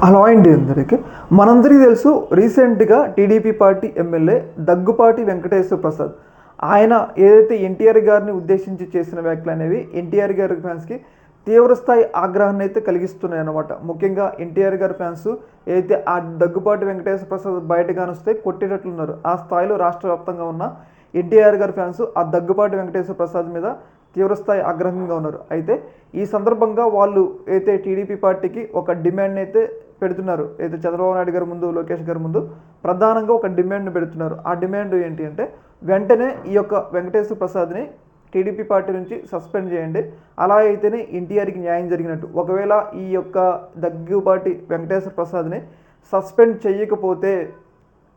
Hello అండి అందరికీ. మనందరికీ తెలుసు, రీసెంట్గా TDP party MLA Daggubati Venkateswara Prasad ఆయన ఏదైతే ఎన్టీఆర్ గారిని ఉద్దేశించి చేసిన వ్యాఖ్యలు అనేవి ఎన్టీఆర్ గారి ఫ్యాన్స్కి తీవ్రస్థాయి ఆగ్రహాన్ని అయితే కలిగిస్తున్నాయి అన్నమాట. ముఖ్యంగా ఎన్టీఆర్ గారి ఫ్యాన్స్ ఏదైతే ఆ దగ్గుపాటి వెంకటేశ్వర ప్రసాద్ బయట కానిస్తే కొట్టేటట్లున్నారు. ఆ స్థాయిలో రాష్ట్ర వ్యాప్తంగా ఉన్న ఎన్టీఆర్ గారి ఫ్యాన్స్ ఆ దగ్గుపాటి వెంకటేశ్వర ప్రసాద్ మీద తీవ్రస్థాయి ఆగ్రహంగా ఉన్నారు. అయితే ఈ సందర్భంగా వాళ్ళు అయితే టీడీపీ పార్టీకి ఒక డిమాండ్ అయితే పెడుతున్నారు. అయితే చంద్రబాబు నాయుడు గారి ముందు, లోకేష్ గారి ముందు ప్రధానంగా ఒక డిమాండ్ పెడుతున్నారు. ఆ డిమాండ్ ఏంటి అంటే, వెంటనే ఈ యొక్క వెంకటేశ్వర ప్రసాద్ని టీడీపీ పార్టీ నుంచి సస్పెండ్ చేయండి. అలా అయితేనే ఎన్టీఆర్కి న్యాయం జరిగినట్టు. ఒకవేళ ఈ యొక్క దగ్గుబాటి వెంకటేశ్వర ప్రసాద్ని సస్పెండ్ చేయకపోతే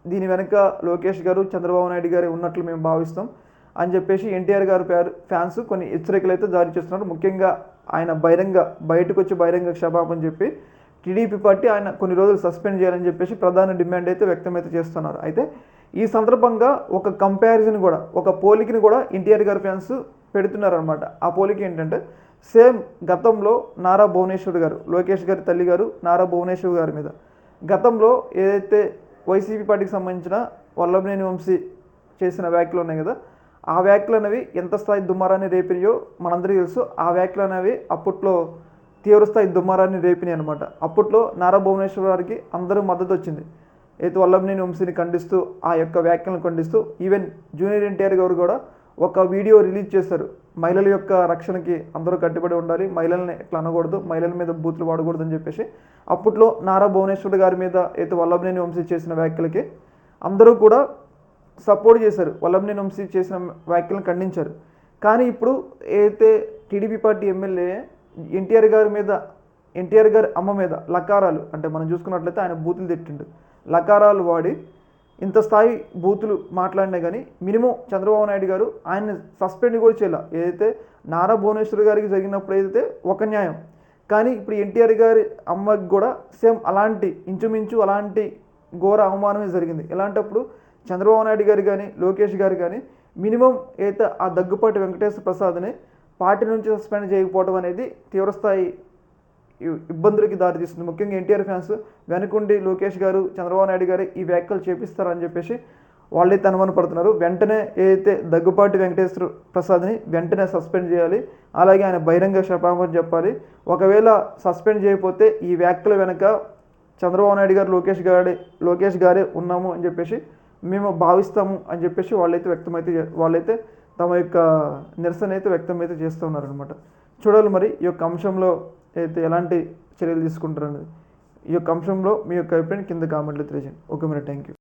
దీని వెనక లోకేష్ గారు, చంద్రబాబు నాయుడు గారు ఉన్నట్లు మేము భావిస్తాం అని చెప్పేసి ఎన్టీఆర్ గారు ఫ్యాన్స్ కొన్ని హెచ్చరికలు అయితే జారీ చేస్తున్నారు. ముఖ్యంగా ఆయన బయటకు వచ్చి బహిరంగ క్షమాపణ చెప్పి టీడీపీ పార్టీ ఆయన కొన్ని రోజులు సస్పెండ్ చేయాలని చెప్పేసి ప్రధాన డిమాండ్ అయితే వ్యక్తమైతే చేస్తున్నారు. అయితే ఈ సందర్భంగా ఒక కంపారిజన్ కూడా, ఒక పోలికని కూడా ఎన్టీఆర్ గారి ఫ్యాన్స్ పెడుతున్నారనమాట. ఆ పోలిక ఏంటంటే, సేమ్ గతంలో నారా భువనేశ్వర్ గారు, లోకేష్ గారి తల్లి గారు నారా భువనేశ్వర్ గారి మీద గతంలో ఏదైతే వైసీపీ పార్టీకి సంబంధించిన వల్లభనేని వంశీ చేసిన వ్యాఖ్యలు ఉన్నాయి కదా, ఆ వ్యాఖ్యలు అనేవి ఎంత స్థాయి దుమారాన్ని రేపినాయో మనందరికీ తెలుసు. ఆ వ్యాఖ్యలు అనేవి అప్పట్లో తీవ్రస్థాయి దుమారాన్ని రేపినాయి అనమాట. అప్పట్లో నారా భువనేశ్వర్ గారికి అందరూ మద్దతు వచ్చింది. అయితే వల్లభనేని వంశీని ఖండిస్తూ, ఆ యొక్క వ్యాఖ్యలను ఖండిస్తూ ఈవెన్ జూనియర్ ఎన్టీఆర్ గారు కూడా ఒక వీడియో రిలీజ్ చేశారు. మహిళల యొక్క రక్షణకి అందరూ కట్టుబడి ఉండాలి, మహిళల్ని ఎట్లా అనకూడదు, మహిళల మీద బూతులు వాడకూడదు అని చెప్పేసి అప్పట్లో నారా భువనేశ్వర్ గారి మీద అయితే వల్లభనేని వంశీ చేసిన వ్యాఖ్యలకి అందరూ కూడా సపోర్ట్ చేశారు. వల్లభనేని వంశీ చేసిన వ్యాఖ్యలను ఖండించారు. కానీ ఇప్పుడు ఏదైతే టీడీపీ పార్టీ ఎమ్మెల్యే ఎన్టీఆర్ గారి అమ్మ మీద లకారాలు, అంటే మనం చూసుకున్నట్లయితే ఆయన బూతులు తిట్టిండు, లకారాలు వాడి ఇంత స్థాయి బూతులు మాట్లాడినా కానీ మినిమం చంద్రబాబు నాయుడు గారు ఆయన్ని సస్పెండ్ కూడా చేయాల. ఏదైతే నారా భువనేశ్వర్ గారికి జరిగినప్పుడు అయితే ఒక న్యాయం, కానీ ఇప్పుడు ఎన్టీఆర్ గారి అమ్మకి కూడా సేమ్ ఇంచుమించు అలాంటి ఘోర అవమానమే జరిగింది. ఇలాంటప్పుడు చంద్రబాబు నాయుడు గారు కానీ, లోకేష్ గారు కానీ మినిమం అయితే ఆ దగ్గుపాటి వెంకటేశ్వర ప్రసాద్ని పార్టీ నుంచి సస్పెండ్ చేయకపోవడం అనేది తీవ్రస్థాయి ఇబ్బందులకి దారితీస్తుంది. ముఖ్యంగా ఎన్టీఆర్ ఫ్యాన్స్ వెనకుండి లోకేష్ గారు, చంద్రబాబు నాయుడు గారు ఈ వ్యాఖ్యలు చేపిస్తారని చెప్పేసి వాళ్ళైతే అనుమానపడుతున్నారు. వెంటనే ఏదైతే దగ్గుపాటి వెంకటేశ్వర ప్రసాద్ని వెంటనే సస్పెండ్ చేయాలి, అలాగే ఆయన బహిరంగ క్షమాపణ చెప్పాలి. ఒకవేళ సస్పెండ్ చేయకపోతే ఈ వ్యాఖ్యల వెనక చంద్రబాబు నాయుడు గారు, లోకేష్ గారే ఉన్నాము అని చెప్పేసి మేము భావిస్తాము అని చెప్పేసి వాళ్ళైతే తమ యొక్క నిరసన అయితే వ్యక్తమైతే చేస్తూ ఉన్నారనమాట. చూడాలి మరి ఈ యొక్క అంశంలో అయితే ఎలాంటి చర్యలు తీసుకుంటారనేది. ఈ యొక్క అంశంలో మీ యొక్క అభిప్రాయం కింద కామెంట్లో తెలియజేయండి. ఓకే మరి, థ్యాంక్ యూ.